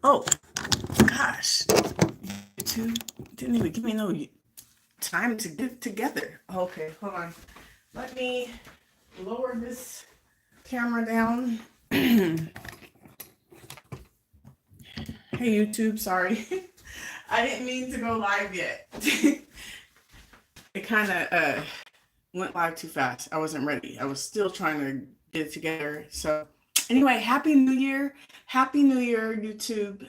Oh, gosh. YouTube didn't even give me no time to get together. Okay, hold on. Let me lower this camera down. Hey, YouTube, sorry. I didn't mean to go live yet. It kind of went live too fast. I wasn't ready. I was still trying to get it together. So anyway, Happy New Year. Happy New Year, YouTube.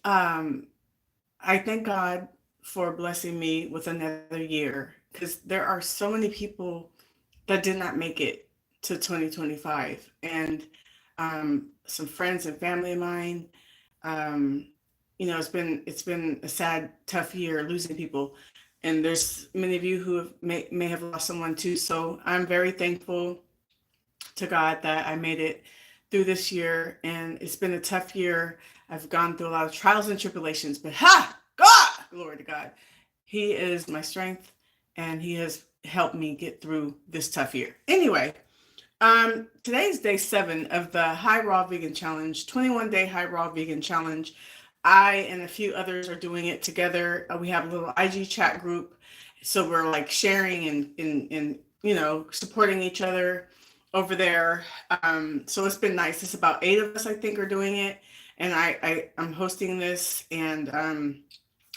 I thank God for blessing me with another year because there are so many people that did not make it to 2025. And some friends and family of mine, um, it's been a sad, tough year losing people. And there's many of you who may have lost someone too. So I'm very thankful to God that I made it through this year. And it's been a tough year. I've gone through a lot of trials and tribulations, but God, glory to God. He is my strength and he has helped me get through this tough year. Anyway, today's day 7 of the High Raw Vegan Challenge, 21-day High Raw Vegan Challenge. I and a few others are doing it together. We have a little IG chat group. So we're like sharing and supporting each other over there. So it's been nice. It's about 8 of us, I think, are doing it. And I'm hosting this. And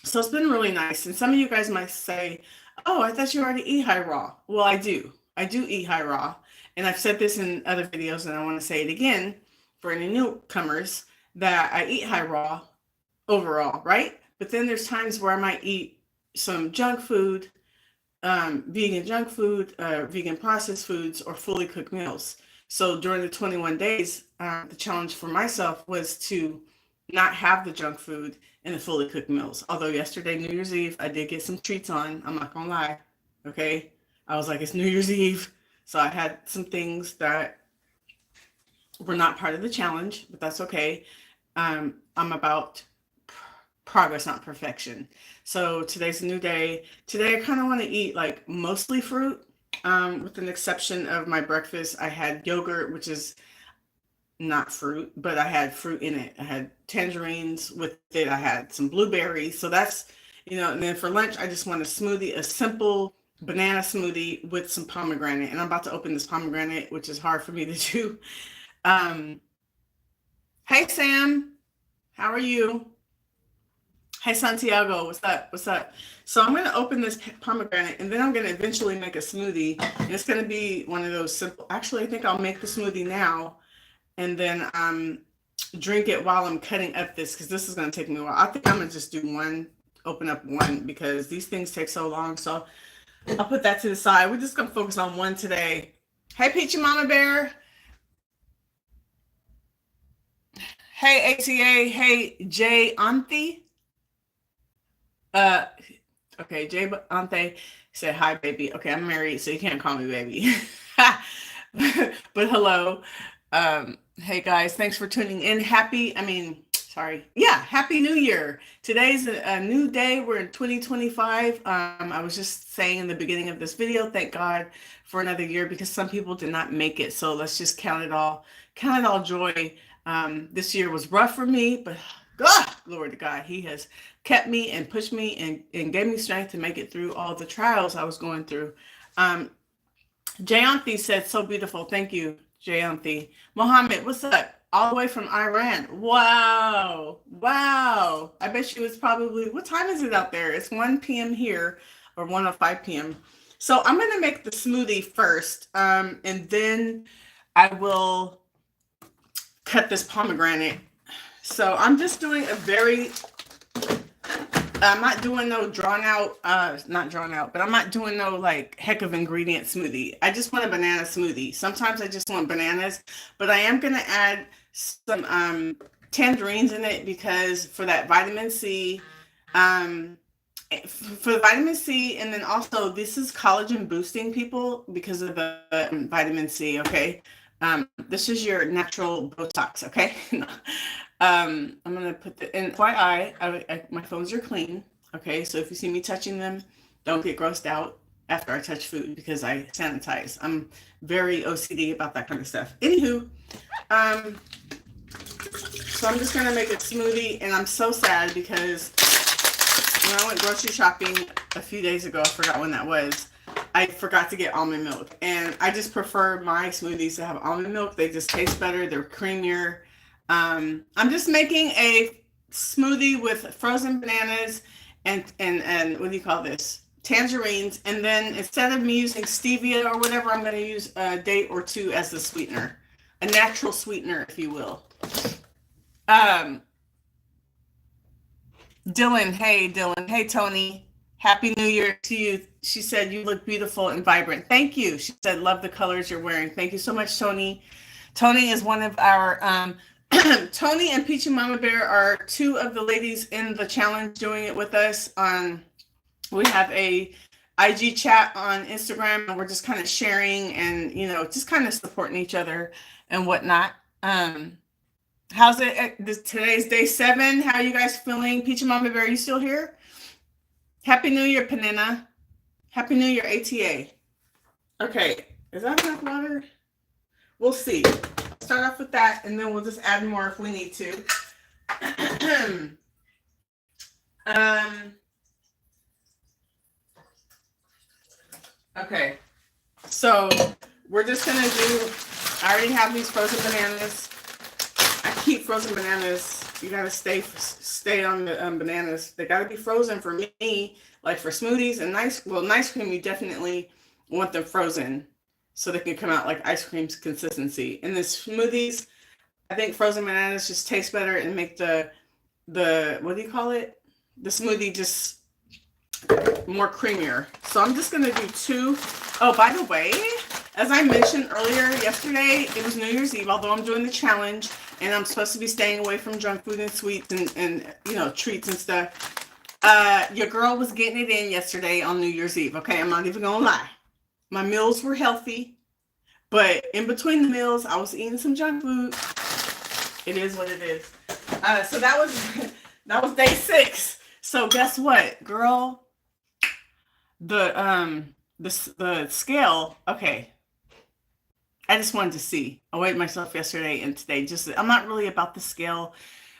so it's been really nice. And some of you guys might say, oh, I thought you already eat high raw. Well, I do. I do eat high raw. And I've said this in other videos, and I want to say it again for any newcomers, that I eat high raw overall, right? But then there's times where I might eat some junk food, vegan junk food, vegan processed foods, or fully cooked meals. So during the 21 days, the challenge for myself was to not have the junk food and the fully cooked meals. Although yesterday, New Year's Eve, I did get some treats on. I'm not gonna lie. Okay. I was like, it's New Year's Eve. So I had some things that were not part of the challenge, but that's okay. I'm about progress, not perfection. So today's a new day. Today I kind of want to eat like mostly fruit, with an exception of my breakfast. I had yogurt, which is not fruit, but I had fruit in it. I had tangerines with it. I had some blueberries. So that's, and then for lunch, I just want a smoothie, a simple banana smoothie with some pomegranate. And I'm about to open this pomegranate, which is hard for me to do. Hey, Sam, how are you? Hey, Santiago, what's up? What's up? So I'm going to open this pomegranate and then I'm going to eventually make a smoothie. And it's going to be one of those simple, actually, I think I'll make the smoothie now and then drink it while I'm cutting up this, because this is going to take me a while. I think I'm going to just do one, open up one, because these things take so long. So I'll put that to the side. We're just going to focus on one today. Hey, Peachy Mama Bear. Hey, ATA. Hey, Jay Auntie. Okay, Jay Ante said, hi, baby. Okay, I'm married, so you can't call me baby. But hello. Hey, guys, thanks for tuning in. Happy New Year. Today's a new day. We're in 2025. I was just saying in the beginning of this video, thank God for another year, because some people did not make it. So let's just count it all joy. This year was rough for me, but God, glory to God, he has kept me and pushed me and gave me strength to make it through all the trials I was going through. Jayanthi said, so beautiful. Thank you, Jayanthi. Mohammed, what's up? All the way from Iran. Wow. I bet she was probably, what time is it out there? It's 1 p.m. here, or 1:05 p.m. So I'm going to make the smoothie first, and then I will cut this pomegranate. So I'm just doing I'm not doing no not drawn out, but I'm not doing no like heck of ingredient smoothie. I just want a banana smoothie. Sometimes I just want bananas, but I am going to add some tangerines in it, because for that vitamin C, and then also this is collagen boosting, people, because of the vitamin C. Okay. This is your natural Botox. Okay. I'm going to put the, and FYI, my phones are clean. Okay. So if you see me touching them, don't get grossed out after I touch food, because I sanitize. I'm very OCD about that kind of stuff. Anywho, So I'm just gonna make a smoothie, and I'm so sad because when I went grocery shopping a few days ago, I forgot when that was, I forgot to get almond milk. And I just prefer my smoothies to have almond milk. They just taste better, they're creamier. I'm just making a smoothie with frozen bananas and what do you call this? Tangerines. And then instead of me using stevia or whatever, I'm going to use a date or two as the sweetener, a natural sweetener, if you will. Um, Dylan, hey Dylan, hey Tony, Happy New Year to you. She said you look beautiful and vibrant. Thank you. She said love the colors you're wearing. Thank you so much, Tony. Tony is one of our Tony and Peachy Mama Bear are two of the ladies in the challenge doing it with us. We have a IG chat on Instagram, and we're just kind of sharing and just kind of supporting each other and whatnot. How's it? Today's day 7. How are you guys feeling? Peachy Mama Bear, are you still here? Happy New Year, Panina. Happy New Year, ATA. Okay, is that enough water? We'll see. Start off with that, and then we'll just add more if we need to. Okay, so we're just gonna do, I already have these frozen bananas. I keep frozen bananas. You gotta stay on the bananas. They gotta be frozen for me, like for smoothies and nice cream. You definitely want them frozen so they can come out like ice cream's consistency. And the smoothies, I think frozen bananas just taste better and make the what do you call it? The smoothie just more creamier. So I'm just gonna do 2. Oh, by the way, as I mentioned earlier yesterday, it was New Year's Eve, although I'm doing the challenge and I'm supposed to be staying away from junk food and sweets and treats and stuff. Your girl was getting it in yesterday on New Year's Eve. Okay, I'm not even gonna lie. My meals were healthy, but in between the meals, I was eating some junk food. It is what it is. So that was day 6. So guess what, girl? The scale. Okay. I just wanted to see. I weighed myself yesterday and today. I'm not really about the scale.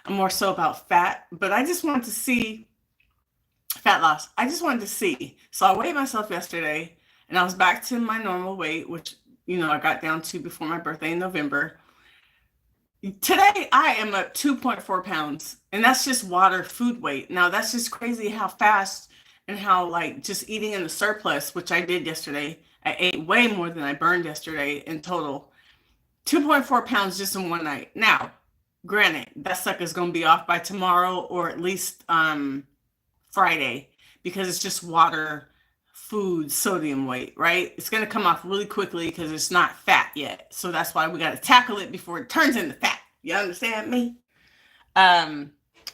I'm more so about fat, but I just wanted to see fat loss. I just wanted to see. So I weighed myself yesterday and I was back to my normal weight, which, I got down to before my birthday in November. Today I am up 2.4 pounds, and that's just water food weight. Now that's just crazy how fast and how just eating in the surplus, which I did yesterday. I ate way more than I burned yesterday in total. 2.4 pounds just in one night. Now, granted, that sucker's going to be off by tomorrow or at least Friday, because it's just water, food, sodium weight, right? It's going to come off really quickly because it's not fat yet. So that's why we got to tackle it before it turns into fat. You understand me?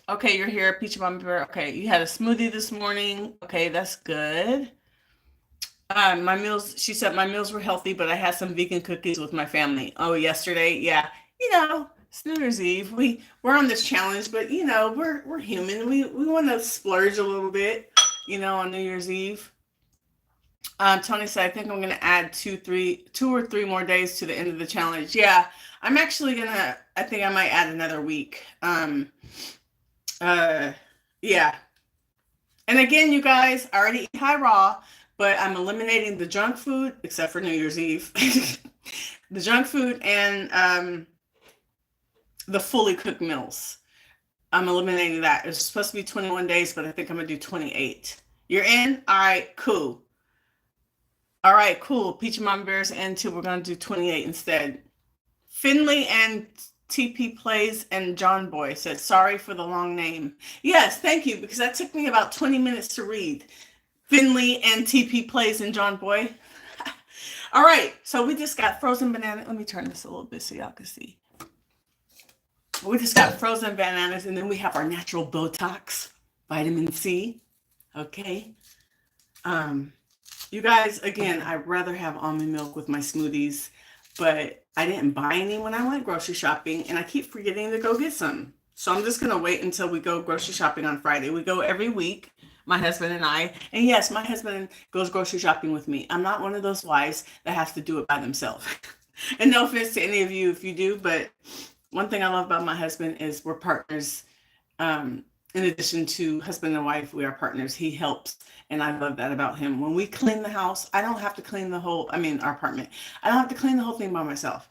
Okay, you're here, Peachy Mama Bear. Okay, you had a smoothie this morning. Okay, that's good. My meals, she said my meals were healthy, but I had some vegan cookies with my family. Oh, yesterday? Yeah. It's New Year's Eve. We're on this challenge, but we're human. We want to splurge a little bit, on New Year's Eve. Tony said, I think I'm gonna add 2 or 3 more days to the end of the challenge. Yeah, I'm actually I think I might add another week. Yeah. And again, you guys, I already eat high raw, but I'm eliminating the junk food, except for New Year's Eve. The junk food and the fully cooked meals. I'm eliminating that. It's supposed to be 21 days, but I think I'm going to do 28. You're in? All right, cool. All right, cool. Peachy Mama Bear's in too. We're going to do 28 instead. Finley and TP Plays and John Boy said, sorry for the long name. Yes, thank you, because that took me about 20 minutes to read. Finley and TP Plays and John Boy. All right, so we just got frozen banana. Let me turn this a little bit so y'all can see. We just got frozen bananas, and then we have our natural Botox, vitamin C. Okay. You guys, again, I'd rather have almond milk with my smoothies, but I didn't buy any when I went grocery shopping, and I keep forgetting to go get some. So I'm just going to wait until we go grocery shopping on Friday. We go every week, my husband and I. And yes, my husband goes grocery shopping with me. I'm not one of those wives that has to do it by themselves. And no offense to any of you if you do, but one thing I love about my husband is we're partners. In addition to husband and wife, we are partners. He helps, and I love that about him. When we clean the house, I don't have to clean our apartment. I don't have to clean the whole thing by myself.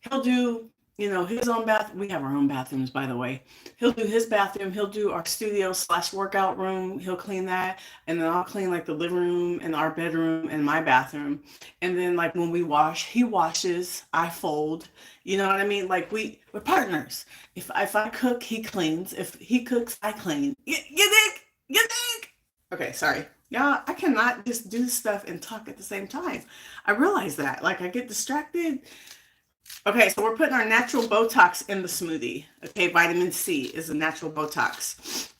He'll do, his own bath. We have our own bathrooms, by the way. He'll do his bathroom. He'll do our studio / workout room. He'll clean that. And then I'll clean like the living room and our bedroom and my bathroom. And then like when we wash, he washes, I fold. You know what I mean? Like we're partners. If I cook, he cleans. If he cooks, I clean. You think? You think? Okay, sorry. Yeah, I cannot just do stuff and talk at the same time. I realize that. Like I get distracted. Okay, so we're putting our natural Botox in the smoothie. Okay, vitamin C is a natural Botox.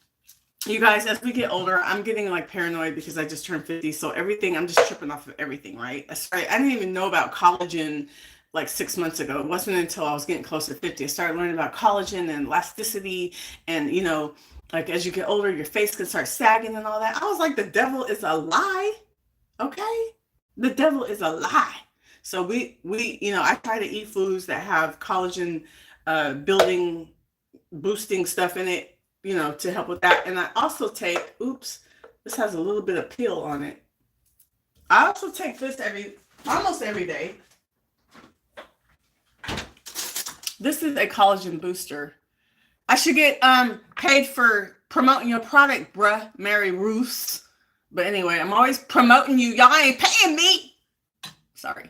You guys, as we get older, I'm getting like paranoid because I just turned 50. So everything, I'm just tripping off of everything, right? I didn't even know about collagen like 6 months ago. It wasn't until I was getting close to 50. I started learning about collagen and elasticity. And, like as you get older, your face can start sagging and all that. I was like, the devil is a lie. Okay? The devil is a lie. So we I try to eat foods that have collagen building, boosting stuff in it, to help with that. And I also take, this has a little bit of peel on it. I also take this almost every day. This is a collagen booster. I should get paid for promoting your product, bruh, Mary Ruths. But anyway, I'm always promoting you. Y'all ain't paying me. Sorry.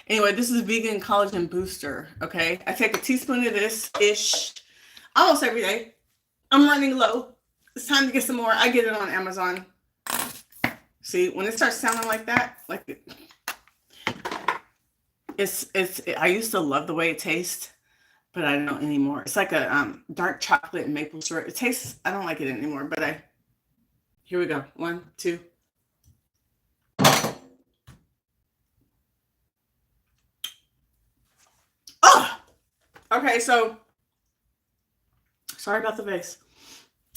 Anyway, this is vegan collagen booster, okay? I take a teaspoon of this-ish almost every day. I'm running low. It's time to get some more. I get it on Amazon. See, when it starts sounding like that, like I used to love the way it tastes, but I don't anymore. It's like a dark chocolate and maple syrup. It tastes, I don't like it anymore, but here we go. 1, 2. Okay, so sorry about the vase.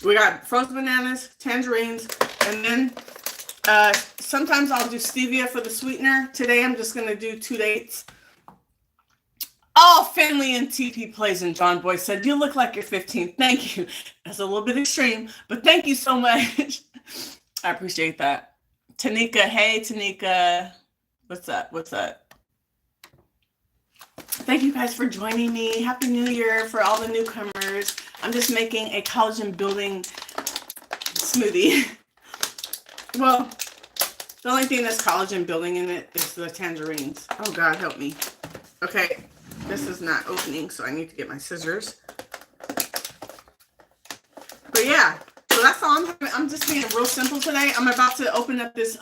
We got frozen bananas, tangerines, and then sometimes I'll do stevia for the sweetener. Today I'm just going to do 2 dates. Oh, Finley and TP Plays and John Boy said, you look like you're 15. Thank you. That's a little bit extreme, but thank you so much. I appreciate that. Tanika, hey, Tanika. What's up? What's up? Thank you guys for joining me. Happy New Year for all the newcomers. I'm just making a collagen building smoothie. Well, the only thing that's collagen building in it is the tangerines. Oh God, help me. Okay, this is not opening, so I need to get my scissors. But yeah, so that's all I'm just being real simple today. I'm about to open up this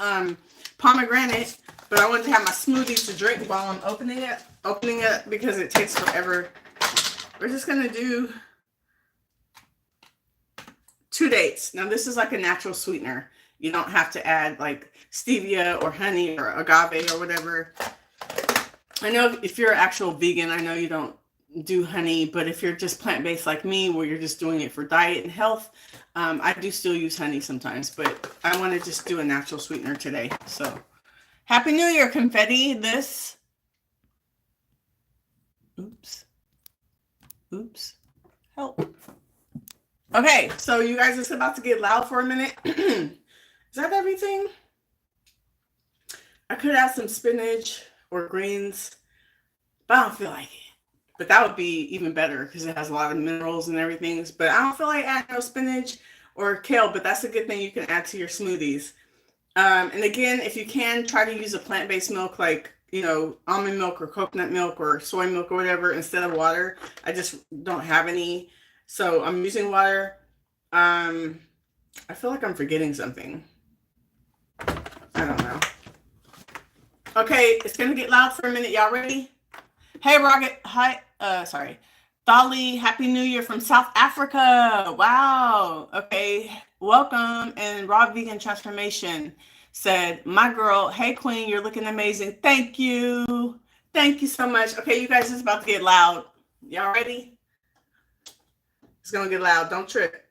pomegranate, but I wanted to have my smoothie to drink while I'm opening it because it takes forever. We're just gonna do 2 dates. Now this is like a natural sweetener. You don't have to add like stevia or honey or agave or whatever. I know if you're an actual vegan, I know you don't do honey, but if you're just plant-based like me, where you're just doing it for diet and health, I do still use honey sometimes, but I want to just do a natural sweetener today. So Happy New Year, confetti. Oops. Help. Okay, so you guys, it's about to get loud for a minute. Is that everything? I could add some spinach or greens, but I don't feel like it. But that would be even better because it has a lot of minerals and everything. But I don't feel like adding no spinach or kale, but that's a good thing you can add to your smoothies. And again, if you can, try to use a plant-based milk like, almond milk or coconut milk or soy milk or whatever instead of water. I just don't have any. So I'm using water. I feel like I'm forgetting something. I don't know. Okay, it's going to get loud for a minute. Y'all ready? Hey, Rocket. Hi. Sorry. Dolly, Happy New Year from South Africa. Wow. Okay. Welcome. And Raw Vegan Transformation said, my girl, hey, Queen, you're looking amazing. Thank you. Thank you so much. Okay, you guys, it's about to get loud. Y'all ready? It's going to get loud. Don't trip.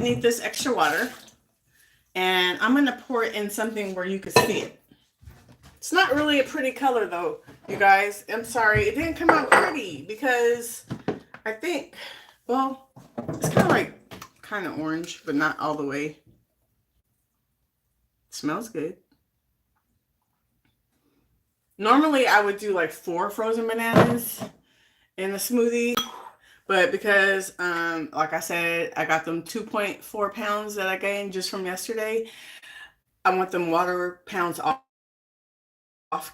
need this extra water. And I'm going to pour it in something where you can see it. It's not really a pretty color though, you guys. I'm sorry. It didn't come out pretty because I think, well, it's kind of orange, but not all the way. It smells good. Normally I would do like 4 frozen bananas in a smoothie. But because, like I said, I got them 2.4 pounds that I gained just from yesterday. I want them water pounds off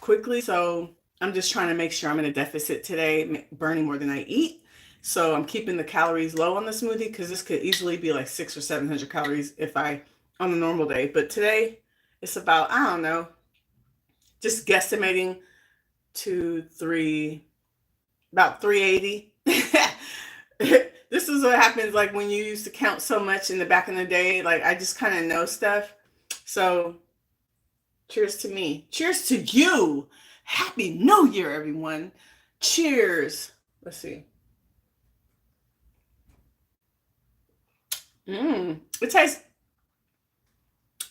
quickly. So I'm just trying to make sure I'm in a deficit today, burning more than I eat. So I'm keeping the calories low on the smoothie because this could easily be like 600 or 700 calories if on a normal day. But today it's about, I don't know, just guesstimating about 380. This is what happens like when you used to count so much in the back in the day. Like I just kind of know stuff. So cheers to me. Cheers to you. Happy New Year, everyone. Cheers. Let's see. It tastes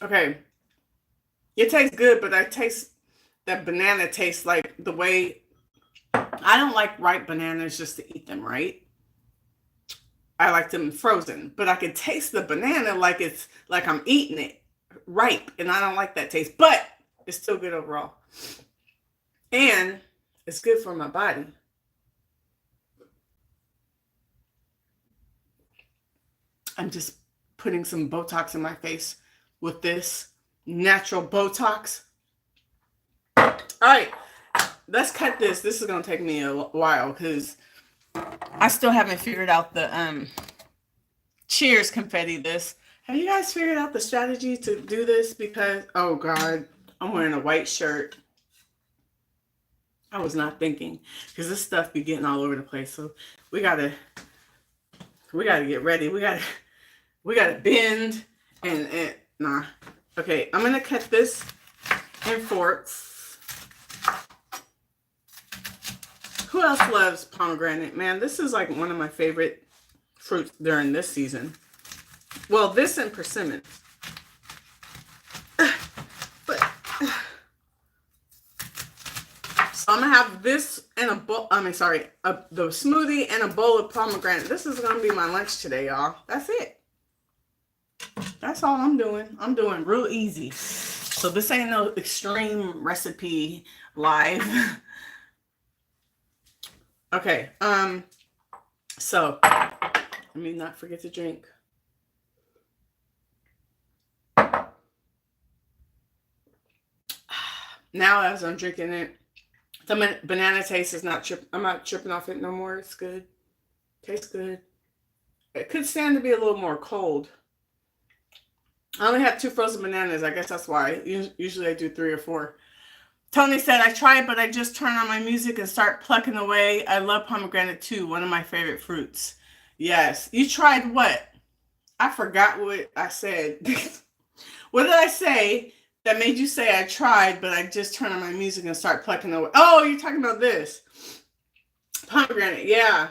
okay. It tastes good, but I taste that banana tastes like the way I don't like ripe bananas just to eat them, right? I like them frozen, but I can taste the banana like it's like I'm eating it ripe, and I don't like that taste, but it's still good overall. And it's good for my body. I'm just putting some Botox in my face with this natural Botox. All right, let's cut this. This is going to take me a while because I still haven't figured out the cheers confetti this. Have you guys figured out the strategy to do this? Because, oh God, I'm wearing a white shirt. I was not thinking because this stuff be getting all over the place. So we gotta get ready. We gotta bend and nah. Okay, I'm gonna cut this in forks. Who else loves pomegranate? Man, this is like one of my favorite fruits during this season. Well, this and persimmons. But so I'm gonna have this and a bowl. The smoothie and a bowl of pomegranate. This is gonna be my lunch today, y'all. That's it. That's all I'm doing. I'm doing real easy. So this ain't no extreme recipe live. Okay. So let me not forget to drink. Now as I'm drinking it, the banana taste is not I'm not tripping off it no more. It's good. Tastes good. It could stand to be a little more cold. I only have 2 frozen bananas. I guess that's why. Usually I do 3 or 4. Tony said, I tried, but I just turn on my music and start plucking away. I love pomegranate too. One of my favorite fruits. Yes. You tried what? I forgot what I said. What did I say that made you say I tried, but I just turn on my music and start plucking away? Oh, you're talking about this. Pomegranate, yeah.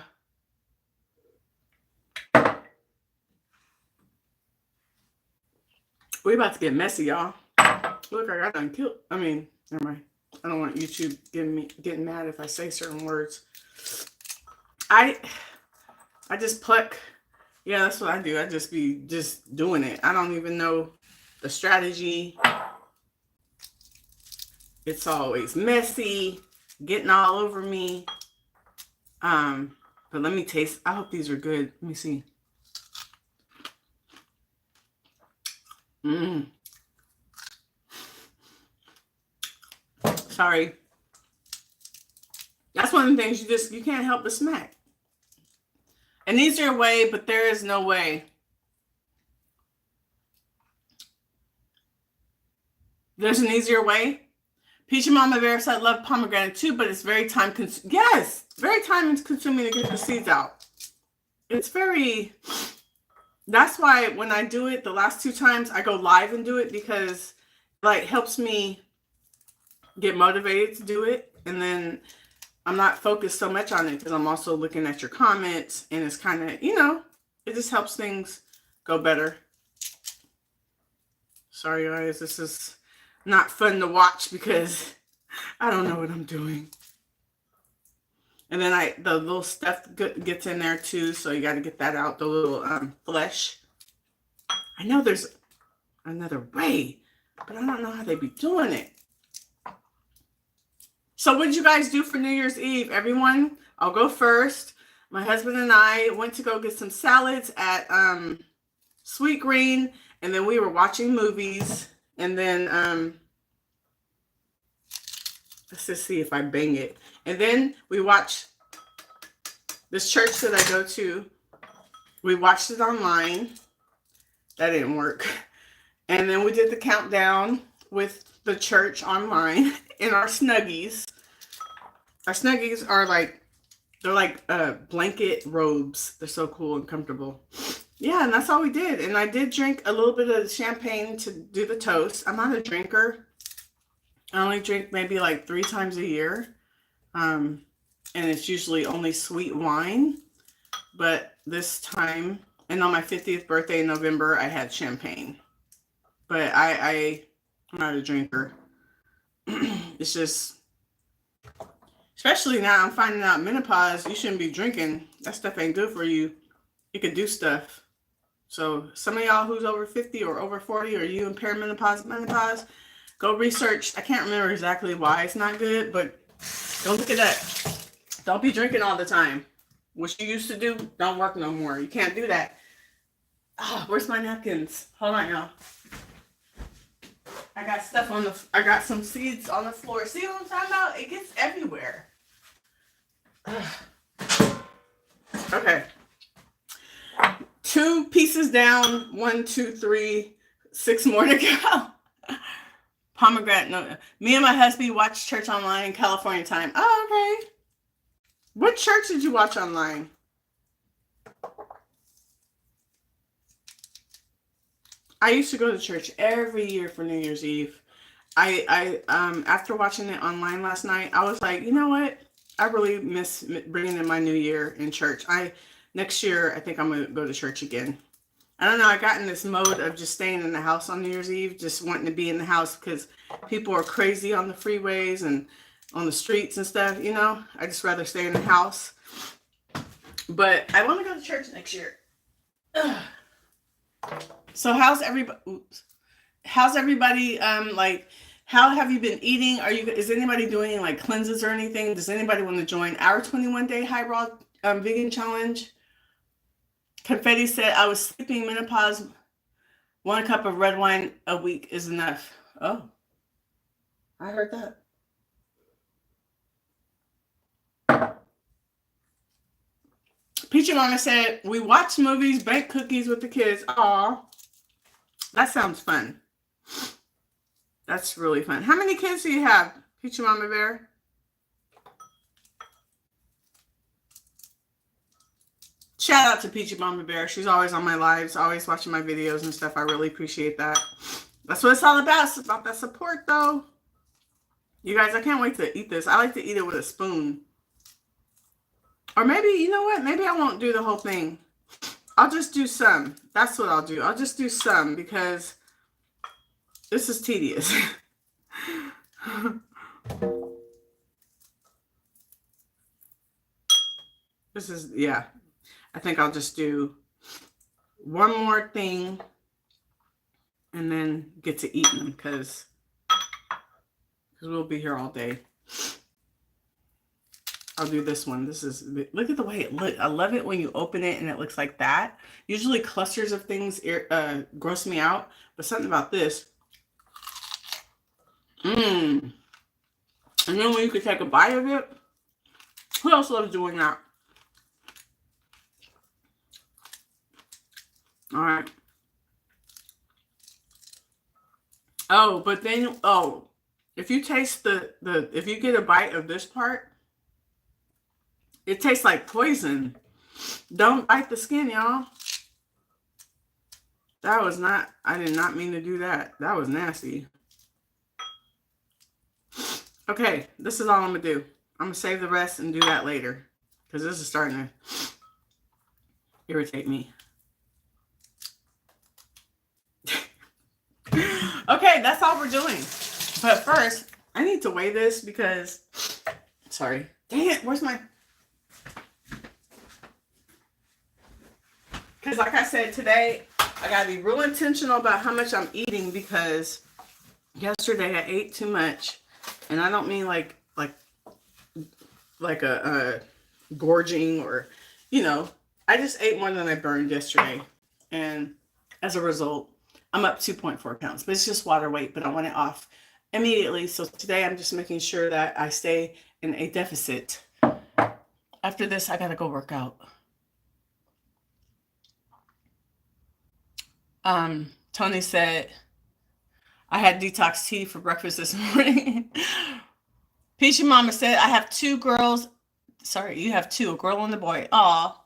We about to get messy, y'all. Look, I got done killed. I mean, never mind. I don't want YouTube getting mad if I say certain words. I just pluck. Yeah, that's what I do. I just be doing it. I don't even know the strategy. It's always messy, getting all over me. But let me taste. I hope these are good. Let me see. Sorry. That's one of the things you can't help but smack. An easier way, but there is no way. There's an easier way. Peachy Mama Bear said, I love pomegranate too, but it's very time consuming. Yes, very time consuming to get the seeds out. It's very, that's why when I do it, the last 2 times I go live and do it because like helps me get motivated to do it. And then I'm not focused so much on it because I'm also looking at your comments and it's kind of, it just helps things go better. Sorry guys, this is not fun to watch because I don't know what I'm doing. And then the little stuff gets in there too, so you got to get that out, the little flesh. I know there's another way, but I don't know how they be doing it. So what did you guys do for New Year's Eve? Everyone, I'll go first. My husband and I went to go get some salads at Sweet Green, and then we were watching movies. And then let's just see if I bang it. And then we watched this church that I go to. We watched it online. That didn't work. And then we did the countdown with the church online in our Snuggies. Our Snuggies are like, they're like blanket robes. They're so cool and comfortable. Yeah, and that's all we did. And I did drink a little bit of champagne to do the toast. I'm not a drinker. I only drink maybe like 3 times a year. And it's usually only sweet wine. But this time, and on my 50th birthday in November, I had champagne. But I'm not a drinker. It's just, especially now I'm finding out menopause, you shouldn't be drinking. That stuff ain't good for you. It could do stuff. So some of y'all who's over 50 or over 40, or you in menopause, go research. I can't remember exactly why it's not good, but go look it up. Don't be drinking all the time. What you used to do don't work no more. You can't do that. Oh, where's my napkins? Hold on, y'all. I got stuff on I got some seeds on the floor. See what I'm talking about? It gets everywhere. Okay. 2 pieces down. 1, 2, 3, 6 more to go. Pomegranate. No, me and my husband watched church online in California time. Oh, okay. What church did you watch online? I used to go to church every year for New Year's Eve. I after watching it online last night, I was like, you know what? I really miss bringing in my new year in church. Next year, I think I'm going to go to church again. I don't know. I got in this mode of just staying in the house on New Year's Eve, just wanting to be in the house because people are crazy on the freeways and on the streets and stuff, you know. I just rather stay in the house. But I want to go to church next year. Ugh. So how's everybody? Oops. How's everybody? Like, how have you been eating? Is anybody doing like cleanses or anything? Does anybody want to join our 21-day high raw vegan challenge? Confetti said, I was skipping menopause. 1 cup of red wine a week is enough. Oh, I heard that. Peachy Mama said, we watch movies, bake cookies with the kids. Aw, that sounds fun. That's really fun. How many kids do you have, Peachy Mama Bear? Shout out to Peachy Mama Bear. She's always on my lives, always watching my videos and stuff. I really appreciate that. That's what it's all about. It's about that support, though. You guys, I can't wait to eat this. I like to eat it with a spoon. Or maybe, you know what? Maybe I won't do the whole thing. I'll just do some. That's what I'll do. I'll just do some because this is tedious. This is, yeah. I think I'll just do one more thing and then get to eat them because we'll be here all day. I'll do this one. This is, look at the way it looks. I love it when you open it and it looks like that. Usually clusters of things gross me out, but something about this. And then when you can take a bite of it, who else loves doing that? All right. Oh, but then, if you taste if you get a bite of this part, it tastes like poison. Don't bite the skin, y'all. That was not, I did not mean to do that. That was nasty. Okay, this is all I'm going to do. I'm going to save the rest and do that later because this is starting to irritate me. Okay, that's all we're doing. But first, I need to weigh this because, sorry. Dang it, where's my... Because like I said, today, I got to be real intentional about how much I'm eating because yesterday I ate too much. And I don't mean like a gorging or, I just ate more than I burned yesterday. And as a result, I'm up 2.4 pounds, but it's just water weight, but I want it off immediately. So today I'm just making sure that I stay in a deficit. After this, I got to go work out. Tony said, I had detox tea for breakfast this morning. Peachy Mama said, I have two girls. Sorry, you have two, a girl and a boy. Aw.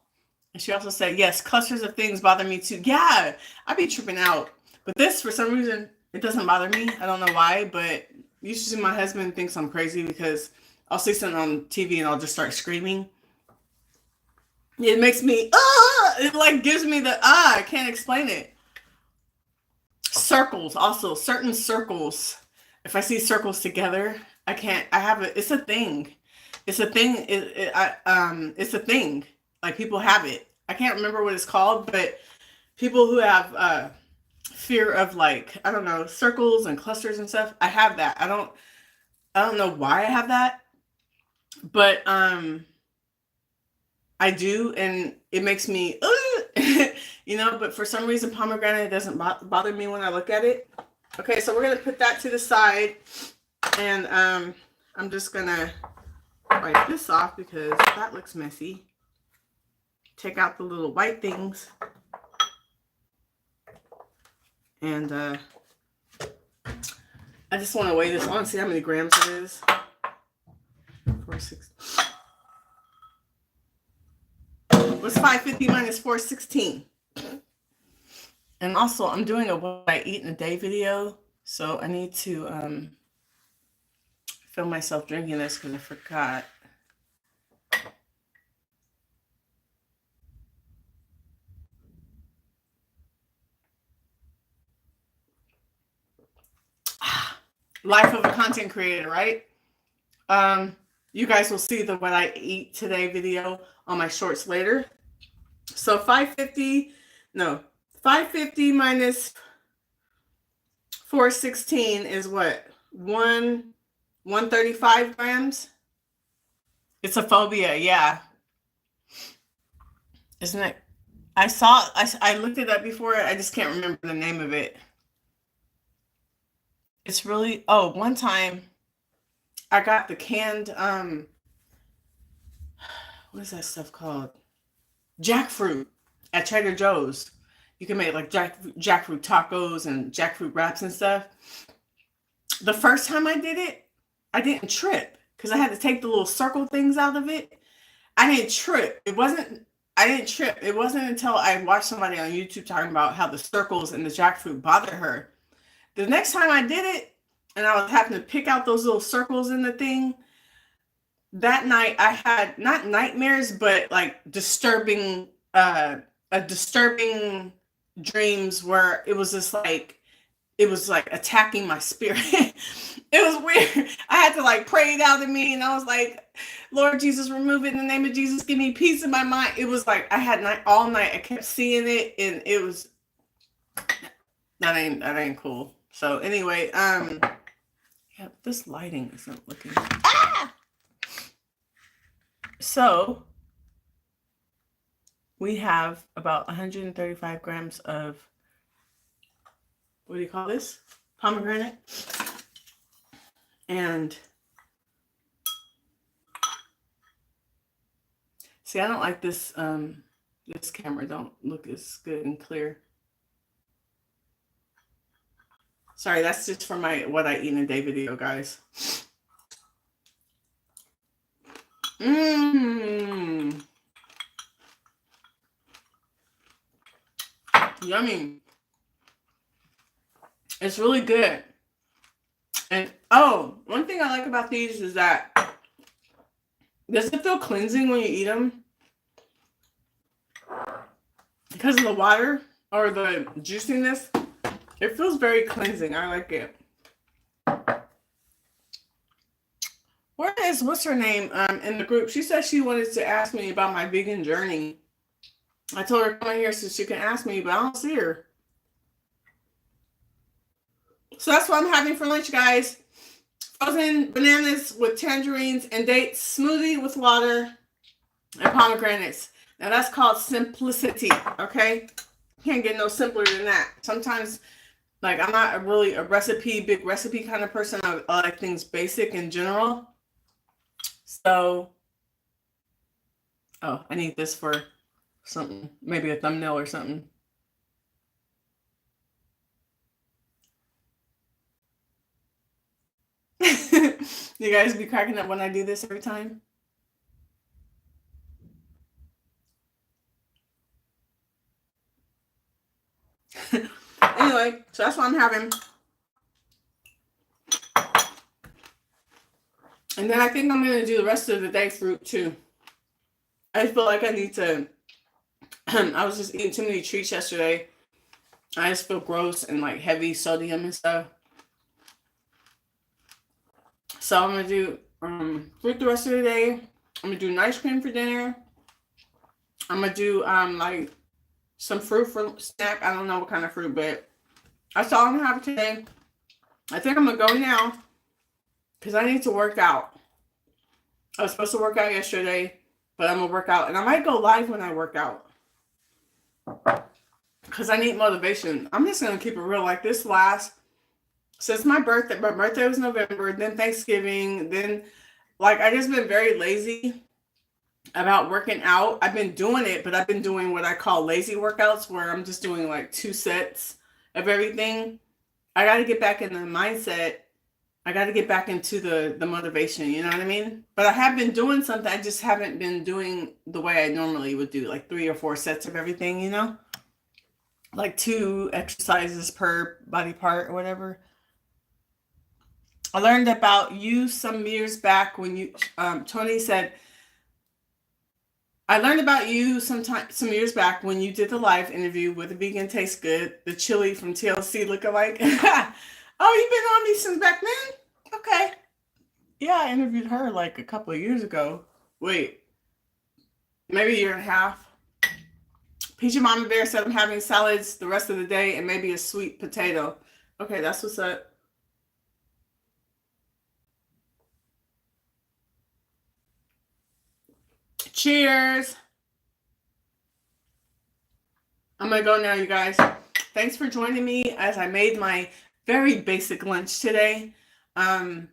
And she also said, yes, clusters of things bother me too. Yeah, I be tripping out. But this, for some reason, it doesn't bother me. I don't know why, but usually my husband thinks I'm crazy because I'll see something on TV and I'll just start screaming. It makes me, it like gives me the, I can't explain it. Circles, also, certain circles. If I see circles together, I can't, it's a thing. It's a thing. It's a thing. Like people have it. I can't remember what it's called, but people who have fear of like, I don't know, circles and clusters and stuff. I have that. I don't know why I have that, but I do, and it makes me, but for some reason pomegranate doesn't bother me when I look at it. Okay, so we're gonna put that to the side, and I'm just gonna wipe this off because that looks messy. Take out the little white things. And I just want to weigh this. I want to see how many grams it is. 460. What's 550 minus 416? And also, I'm doing a what I eat in a day video. So I need to film myself drinking this because I forgot. Life of a content creator, right? You guys will see the what I eat today video on my shorts later. So 550 minus 416 is what? 135 grams? It's a phobia, yeah. Isn't it? I looked it up before. I just can't remember the name of it. It's really, one time I got the canned, what is that stuff called? Jackfruit at Trader Joe's. You can make like jackfruit tacos and jackfruit wraps and stuff. The first time I did it, I didn't trip because I had to take the little circle things out of it. I didn't trip. It wasn't until I watched somebody on YouTube talking about how the circles in the jackfruit bother her. The next time I did it, and I was having to pick out those little circles in the thing, that night I had not nightmares, but like disturbing dreams where it was just like, it was like attacking my spirit. It was weird. I had to like pray it out of me, and I was like, Lord Jesus, remove it in the name of Jesus. Give me peace in my mind. It was like I had all night. I kept seeing it, and it was that ain't cool. So anyway, yeah, this lighting isn't looking. So we have about 135 grams of, what do you call this? Pomegranate. And see, I don't like this, this camera don't look as good and clear. Sorry, that's just for my what I eat in a day video, guys. Yummy. It's really good. And one thing I like about these is that, does it feel cleansing when you eat them? Because of the water or the juiciness? It feels very cleansing. I like it. What's her name in the group? She said she wanted to ask me about my vegan journey. I told her to come in here so she can ask me, but I don't see her. So that's what I'm having for lunch, guys. Frozen bananas with tangerines and dates, smoothie with water and pomegranates. Now that's called simplicity, okay? Can't get no simpler than that. Sometimes, like, I'm not really a big recipe kind of person. I like things basic in general. So, oh, I need this for something, maybe a thumbnail or something. You guys be cracking up when I do this every time? Anyway, so that's what I'm having. And then I think I'm going to do the rest of the day fruit too. I feel like I need to. I was just eating too many treats yesterday. I just feel gross and like heavy sodium and stuff. So I'm going to do fruit the rest of the day. I'm going to do an ice cream for dinner. I'm going to do like some fruit for snack. I don't know what kind of fruit, but that's all I'm going to have today. I think I'm going to go now because I need to work out. I was supposed to work out yesterday, but I'm going to work out. And I might go live when I work out because I need motivation. I'm just going to keep it real. Like this since my birthday was November, then Thanksgiving, then like I just been very lazy about working out. I've been doing it, but I've been doing what I call lazy workouts where I'm just doing like 2 sets of everything. I got to get back in the mindset. I got to get back into the motivation, you know what I mean? But I have been doing something. I just haven't been doing the way I normally would do, like 3 or 4 sets of everything, you know? Like 2 exercises per body part or whatever. I learned about you some years back when you, Tony said, I learned about you some years back when you did the live interview with the Vegan Tastes Good, the chili from TLC lookalike. Oh, you've been on me since back then? Okay. Yeah, I interviewed her like a couple of years ago. Wait, maybe a year and a half. Peachy Mama Bear said I'm having salads the rest of the day and maybe a sweet potato. Okay, that's what's up. Cheers. I'm going to go now, you guys. Thanks for joining me as I made my very basic lunch today. I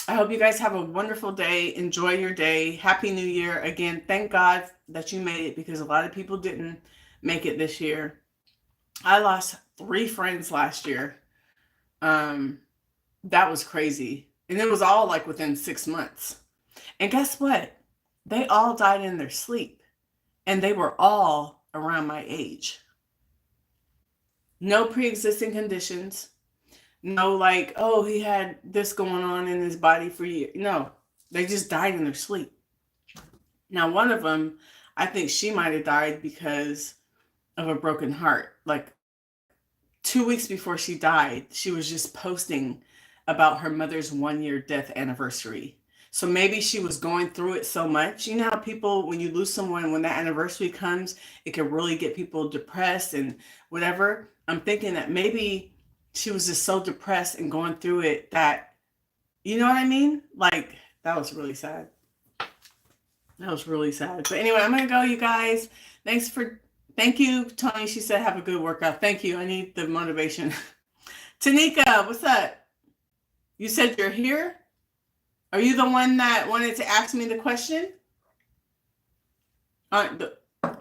hope you guys have a wonderful day. Enjoy your day. Happy New Year. Again, thank God that you made it because a lot of people didn't make it this year. I lost 3 friends last year. That was crazy. And it was all like within 6 months. And guess what? They all died in their sleep. And they were all around my age. No pre-existing conditions. No, like, oh, he had this going on in his body for years. No, they just died in their sleep. Now, one of them, I think she might have died because of a broken heart. Like 2 weeks before she died, she was just posting about her mother's 1-year death anniversary. So maybe she was going through it so much. You know how people, when you lose someone, when that anniversary comes, it can really get people depressed and whatever. I'm thinking that maybe she was just so depressed and going through it that, you know what I mean? Like, that was really sad. That was really sad. But anyway, I'm going to go, you guys. Thank you, Tony. She said, have a good workout. Thank you. I need the motivation. Tanika, what's up? You said you're here? Are you the one that wanted to ask me the question? I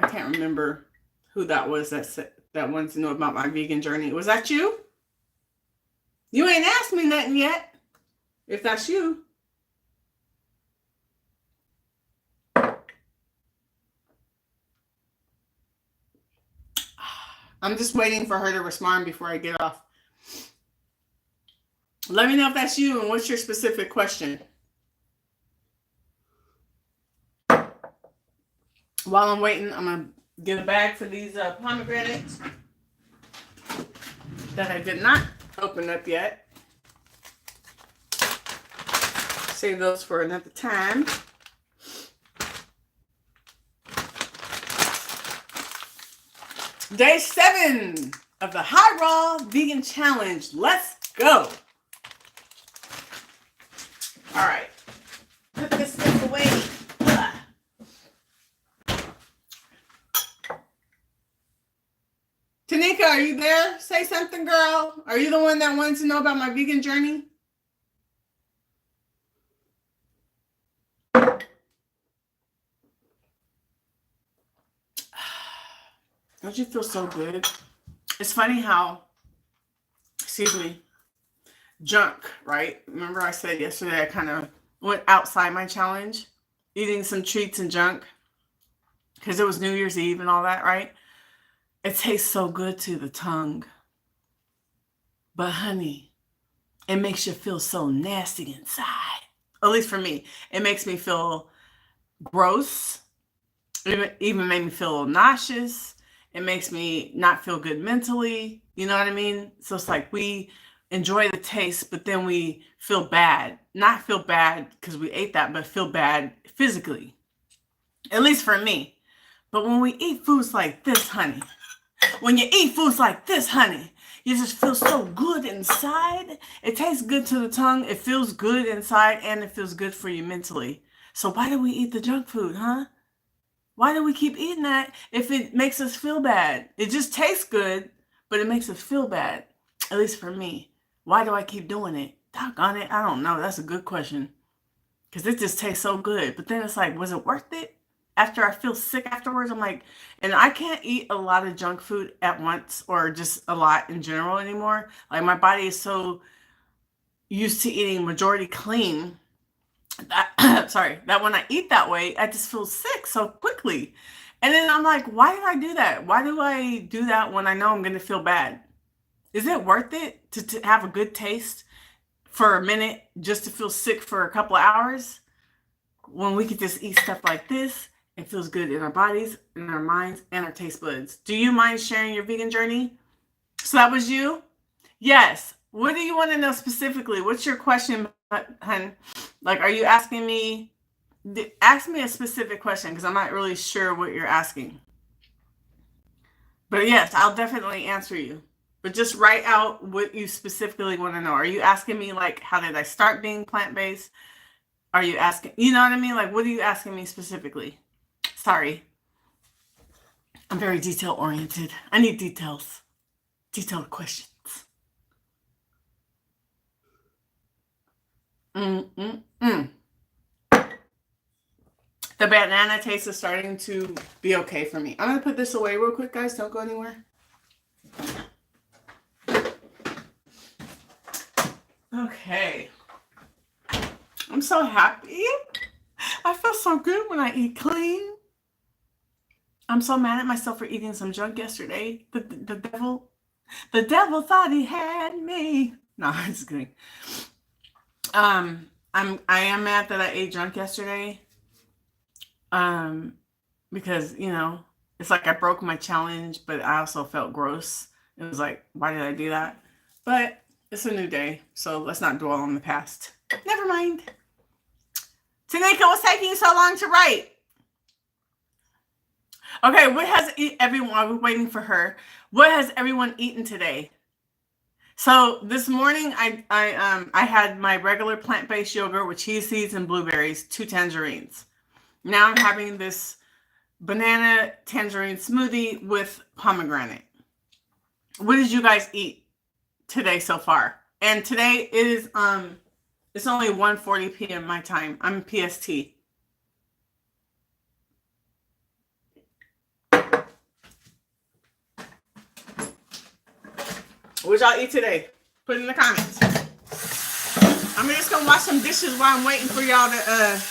can't remember who that was that wanted to know about my vegan journey. Was that you? You ain't asked me nothing yet. If that's you. I'm just waiting for her to respond before I get off. Let me know if that's you and what's your specific question. While I'm waiting, I'm going to get a bag for these pomegranates. that I did not open up yet. Save those for another time. Day 7 of the High Raw Vegan Challenge. Let's go. All right. Put this stuff away. Tanika, are you there? Say something, girl. Are you the one that wanted to know about my vegan journey? Don't you feel so good? It's funny how, excuse me, junk, right? Remember I said yesterday I kind of went outside my challenge, eating some treats and junk, because it was New Year's Eve and all that, right? It tastes so good to the tongue. But honey, it makes you feel so nasty inside. At least for me. It makes me feel gross. It even made me feel a little nauseous. It makes me not feel good mentally. You know what I mean? So it's like we enjoy the taste, but then we feel bad. Not feel bad because we ate that, but feel bad physically. At least for me. But when we eat foods like this, honey, you just feel so good inside. It tastes good to the tongue. It feels good inside, and it feels good for you mentally. So why do we eat the junk food, huh? Why do we keep eating that if it makes us feel bad? It just tastes good, but it makes us feel bad. At least for me. Why do I keep doing it? Doggone it. I don't know. That's a good question. Because it just tastes so good. But then it's like, was it worth it? After I feel sick afterwards, I'm like, and I can't eat a lot of junk food at once or just a lot in general anymore. Like my body is so used to eating majority clean that when I eat that way, I just feel sick so quickly. And then I'm like, why did I do that? Why do I do that when I know I'm going to feel bad? Is it worth it to have a good taste for a minute just to feel sick for a couple of hours when we could just eat stuff like this? It feels good in our bodies, in our minds, and our taste buds. Do you mind sharing your vegan journey? So that was you? Yes. What do you want to know specifically? What's your question, hun? Like, are you asking me? Ask me a specific question because I'm not really sure what you're asking. But yes, I'll definitely answer you. But just write out what you specifically want to know. Are you asking me, like, how did I start being plant-based? Are you asking, you know what I mean? Like, what are you asking me specifically? Sorry. I'm very detail-oriented. I need details. Detailed questions. The banana taste is starting to be okay for me. I'm going to put this away real quick, guys. Don't go anywhere. Okay. I'm so happy. I feel so good when I eat clean. I'm so mad at myself for eating some junk yesterday. The devil thought he had me. No, I'm just kidding. I am mad that I ate junk yesterday. Because, you know, it's like I broke my challenge, but I also felt gross. It was like, why did I do that? But it's a new day, so let's not dwell on the past. Never mind. Tanika, what's taking you so long to write? Okay, what has everyone, I was waiting for her. What has everyone eaten today? So this morning, I had my regular plant-based yogurt with chia seeds and blueberries, 2 tangerines. Now I'm having this banana tangerine smoothie with pomegranate. What did you guys eat today so far? And today it is it's only 1:40 p.m. my time. I'm PST. What y'all eat today? Put it in the comments. I'm just gonna wash some dishes while I'm waiting for y'all to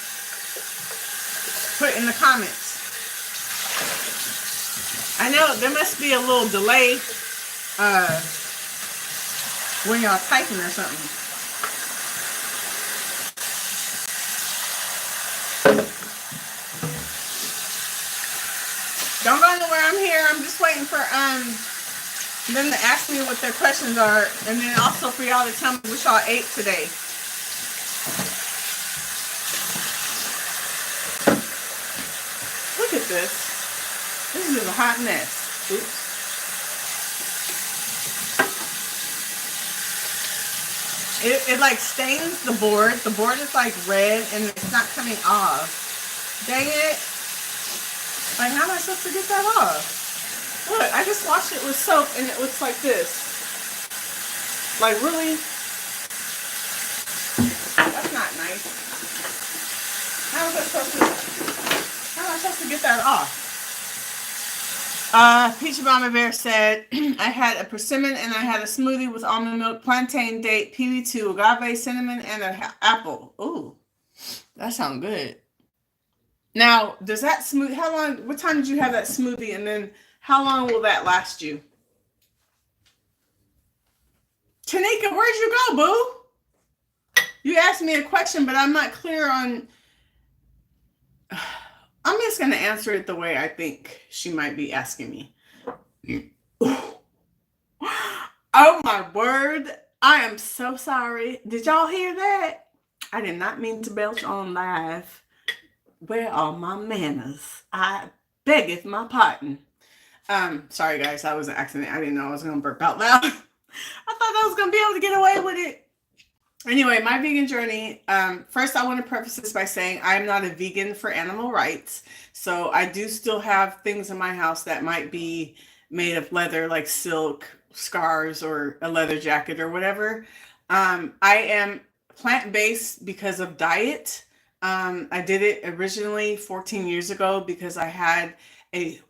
put in the comments. I know there must be a little delay when y'all typing or something. Don't go anywhere. I'm here. I'm just waiting for Them to ask me what their questions are, and then also for y'all to tell me what y'all ate today. Look at this. This is a hot mess. Oops. It like stains the board. The board is like red and it's not coming off. Dang it. Like, how am I supposed to get that off? Look, I just washed it with soap and it looks like this. Like, really? That's not nice. How am I supposed to get that off? Peachy Mama Bear said, I had a persimmon and I had a smoothie with almond milk, plantain, date, PB2, agave, cinnamon, and an apple. Ooh, that sounds good. Now, does that smoothie, how long, what time did you have that smoothie, and then how long will that last you? Tanika, where'd you go, boo? You asked me a question, but I'm not clear on... I'm just going to answer it the way I think she might be asking me. Oh my word. I am so sorry. Did y'all hear that? I did not mean to belch on live. Where are my manners? I beggeth my pardon. Sorry guys, that was an accident. I didn't know I was going to burp out loud. I thought I was going to be able to get away with it. Anyway, my vegan journey, first I want to preface this by saying I am not a vegan for animal rights. So I do still have things in my house that might be made of leather, like silk, scarves, or a leather jacket or whatever. I am plant-based because of diet. I did it originally 14 years ago because I had a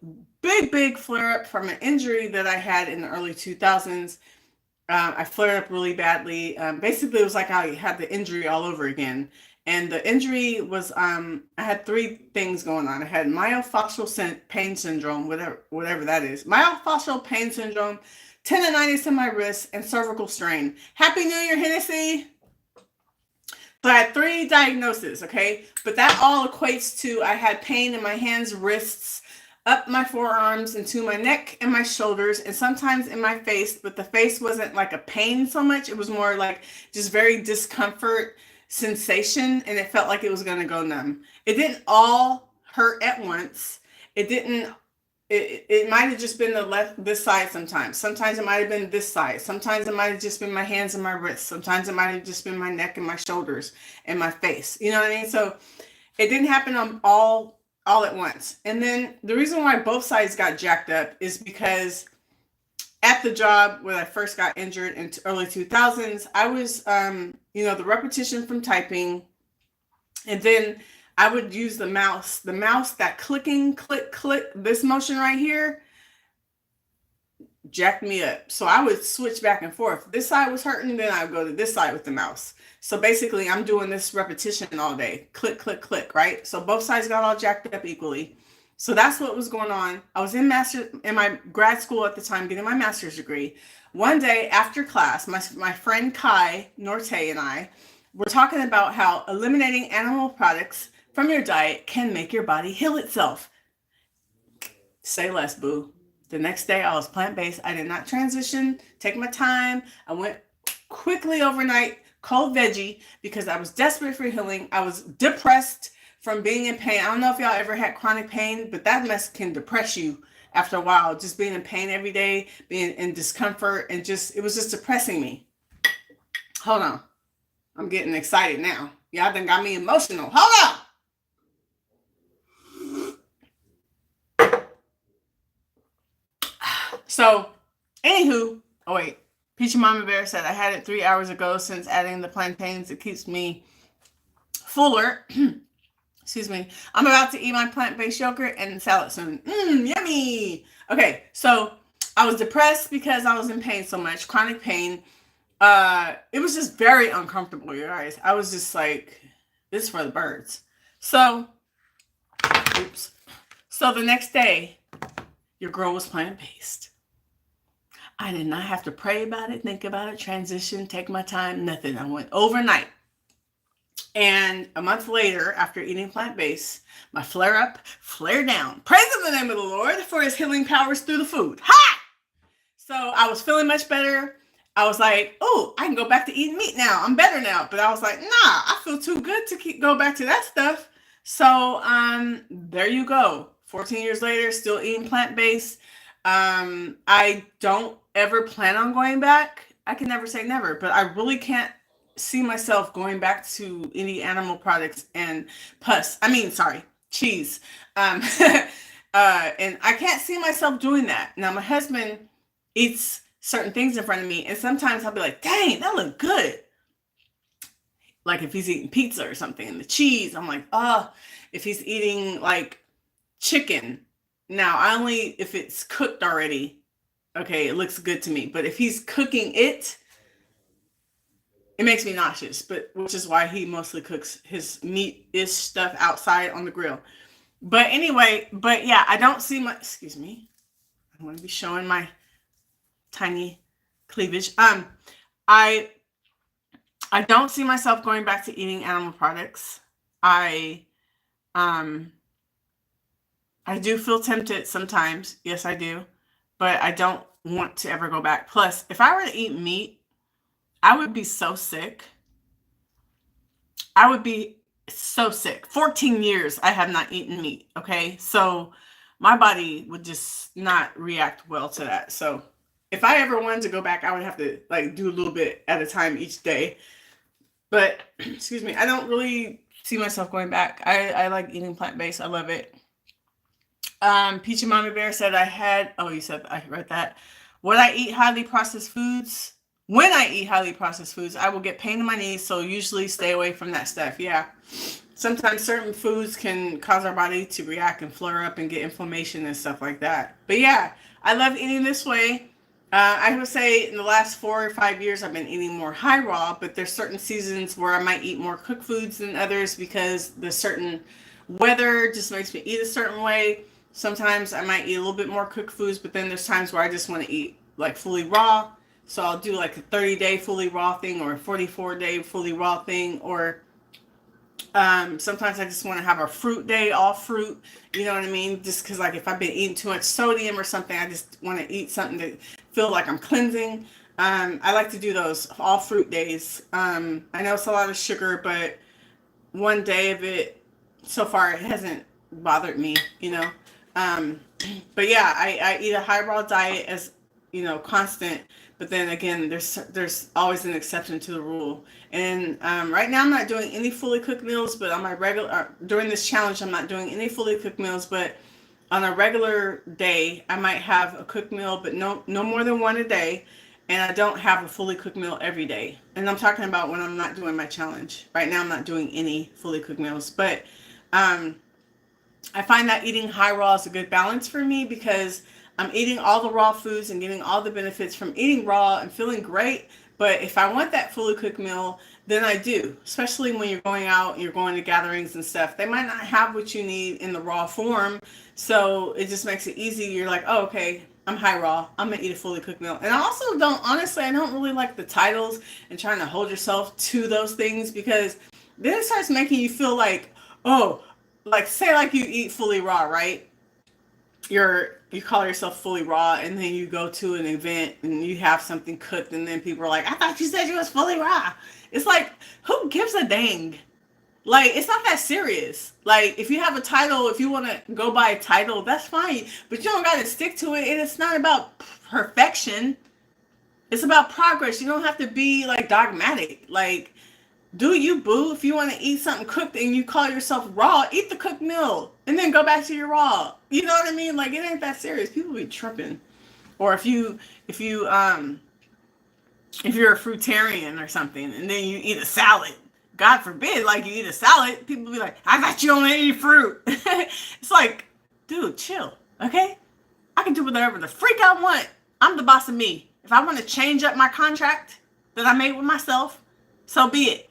big flare-up from an injury that I had in the early 2000s. I flared up really badly. Basically, it was like I had the injury all over again. And the injury was, I had three things going on. I had myofascial pain syndrome, whatever that is. Myofascial pain syndrome, tendonitis in my wrist, and cervical strain. Happy New Year, Hennessy! So I had three diagnoses, okay? But that all equates to I had pain in my hands, wrists, up my forearms, into my neck and my shoulders, and sometimes in my face, but the face wasn't like a pain so much. It was more like just very discomfort sensation, and it felt like it was going to go numb. It didn't all hurt at once. It might have just been this side sometimes. Sometimes it might have been this side. Sometimes it might have just been my hands and my wrists. Sometimes it might have just been my neck and my shoulders and my face. You know what I mean? So it didn't happen on all at once. And then the reason why both sides got jacked up is because at the job when I first got injured in early 2000s, I was, the repetition from typing, and then I would use the mouse, that clicking, click, this motion right here jacked me up. So I would switch back and forth. This side was hurting, then I would go to this side with the mouse. So basically I'm doing this repetition all day. Click, click, click, right? So both sides got all jacked up equally. So that's what was going on. I was in my grad school at the time, getting my master's degree. One day after class, my friend Kai Norte and I were talking about how eliminating animal products from your diet can make your body heal itself. Say less, boo. The next day I was plant-based. I did not transition, take my time. I went quickly overnight, cold veggie, because I was desperate for healing. I was depressed from being in pain. I don't know if y'all ever had chronic pain, but that mess can depress you after a while. Just being in pain every day, being in discomfort, and it was just depressing me. Hold on. I'm getting excited now. Y'all done got me emotional. Hold on. So, anywho, oh wait, Peachy Mama Bear said I had it 3 hours ago. Since adding the plantains, it keeps me fuller. Excuse me. I'm about to eat my plant-based yogurt and salad soon. Yummy. Okay, so I was depressed because I was in pain so much, chronic pain. It was just very uncomfortable, you guys. I was just like, this is for the birds. So, oops. So the next day, your girl was plant-based. I did not have to pray about it, think about it, transition, take my time, nothing. I went overnight. And a month later, after eating plant-based, my flare-up flared down. Praise the name of the Lord for his healing powers through the food. Ha! So I was feeling much better. I was like, oh, I can go back to eating meat now. I'm better now. But I was like, nah, I feel too good to go back to that stuff. So there you go. 14 years later, still eating plant-based. I don't ever plan on going back. I can never say never, but I really can't see myself going back to any animal products and pus. I mean, sorry, cheese. Um, and I can't see myself doing that. Now, my husband eats certain things in front of me, and sometimes I'll be like, dang, that look good. Like if he's eating pizza or something, and the cheese, I'm like, oh. If he's eating like chicken, now I only if it's cooked already, okay, it looks good to me. But if he's cooking it, it makes me nauseous. But which is why he mostly cooks his meat-ish stuff outside on the grill. But anyway, but yeah, I don't see my. Excuse me. I want to be showing my tiny cleavage. I don't see myself going back to eating animal products. I do feel tempted sometimes. Yes, I do. But I don't want to ever go back. Plus, if I were to eat meat, I would be so sick. I would be so sick. 14 years I have not eaten meat. Okay. So my body would just not react well to that. So if I ever wanted to go back, I would have to like do a little bit at a time each day. But excuse me, I don't really see myself going back. I like eating plant-based. I love it. Peachy Mommy Bear said you said I read that. Would I eat highly processed foods? When I eat highly processed foods, I will get pain in my knees, so usually stay away from that stuff. Yeah. Sometimes certain foods can cause our body to react and flare up and get inflammation and stuff like that. But yeah, I love eating this way. I would say in the last 4 or 5 years, I've been eating more high raw, but there's certain seasons where I might eat more cooked foods than others because the certain weather just makes me eat a certain way. Sometimes I might eat a little bit more cooked foods, but then there's times where I just want to eat like fully raw. So I'll do like a 30-day fully raw thing or a 44-day fully raw thing, or sometimes I just want to have a fruit day, all fruit. You know what I mean? Just because like if I've been eating too much sodium or something, I just want to eat something to feel like I'm cleansing. I like to do those all fruit days. I know it's a lot of sugar, but one day of it, so far, it hasn't bothered me, you know. Um, but yeah, I eat a high raw diet as constant. But then again, there's always an exception to the rule. And right now, I'm not doing any fully cooked meals. But on my regular during this challenge, I'm not doing any fully cooked meals. But on a regular day, I might have a cooked meal, but no more than one a day. And I don't have a fully cooked meal every day. And I'm talking about when I'm not doing my challenge. Right now, I'm not doing any fully cooked meals. But I find that eating high raw is a good balance for me because I'm eating all the raw foods and getting all the benefits from eating raw and feeling great. But if I want that fully cooked meal, then I do, especially when you're going out and you're going to gatherings and stuff. They might not have what you need in the raw form. So it just makes it easy. You're like, oh, okay, I'm high raw. I'm going to eat a fully cooked meal. And I also I don't really like the titles and trying to hold yourself to those things because then it starts making you feel like, oh, like say like you eat fully raw, right? You call yourself fully raw and then you go to an event and you have something cooked and then people are like, I thought you said you was fully raw. It's like, who gives a dang? Like, it's not that serious. Like, if you have a title, if you want to go by a title, that's fine. But you don't got to stick to it. And it's not about perfection. It's about progress. You don't have to be, like, dogmatic. Like, do you, boo? If you want to eat something cooked and you call yourself raw, eat the cooked meal. And then go back to your raw. You know what I mean? Like, it ain't that serious. People be tripping. Or if you're a fruitarian or something and then you eat a salad, God forbid, like you eat a salad, people be like, I thought you only eat fruit. It's like, dude, chill, okay? I can do whatever the freak I want. I'm the boss of me. If I want to change up my contract that I made with myself, so be it.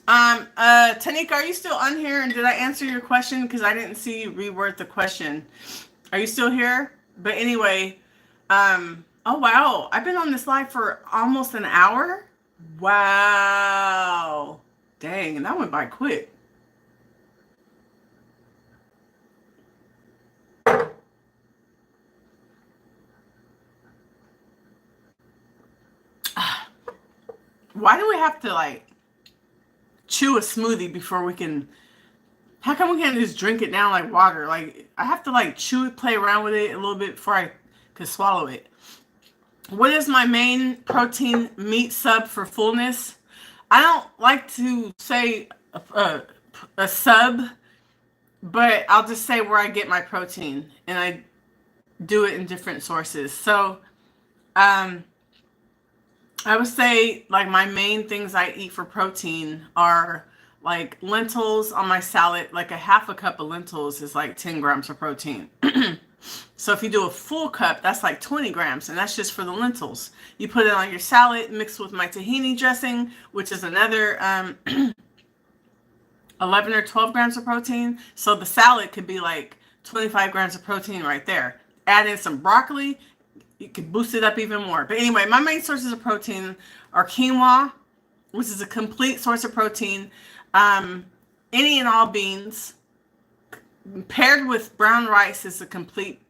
Tanika, are you still on here? And did I answer your question? Because I didn't see you reword the question. Are you still here? But anyway, oh wow, I've been on this live for almost an hour. Wow. Dang, and that went by quick. Why do we have to like chew a smoothie before we can? How come we can't just drink it down like water? Like I have to like chew it, play around with it a little bit before I could swallow it. What is my main protein meat sub for fullness? I don't like to say a sub, but I'll just say where I get my protein, and I do it in different sources. So, I would say like my main things I eat for protein are like lentils on my salad. Like a half a cup of lentils is like 10 grams of protein. So if you do a full cup, that's like 20 grams, and that's just for the lentils. You put it on your salad, mixed with my tahini dressing, which is another 11 or 12 grams of protein. So the salad could be like 25 grams of protein right there. Add in some broccoli, you could boost it up even more. But anyway, my main sources of protein are quinoa, which is a complete source of protein. Any and all beans paired with brown rice is a complete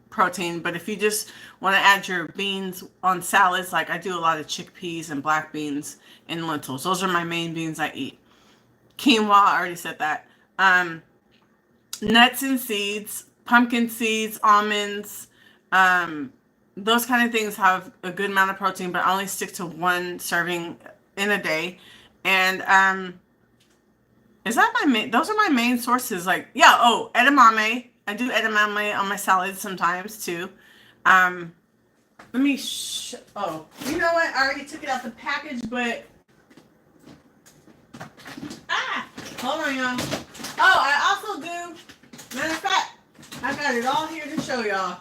protein. But if you just want to add your beans on salads, like I do a lot of chickpeas and black beans and lentils. Those are my main beans I eat. Quinoa, I already said that. Nuts and seeds, pumpkin seeds, almonds, those kind of things have a good amount of protein, but I only stick to one serving in a day. And is that my main? Those are my main sources. Like, yeah. Oh, edamame. I do edamame on my salad sometimes too. Let me. Oh, you know what? I already took it out the package, but hold on, y'all. Oh, I also do. Matter of fact, I got it all here to show y'all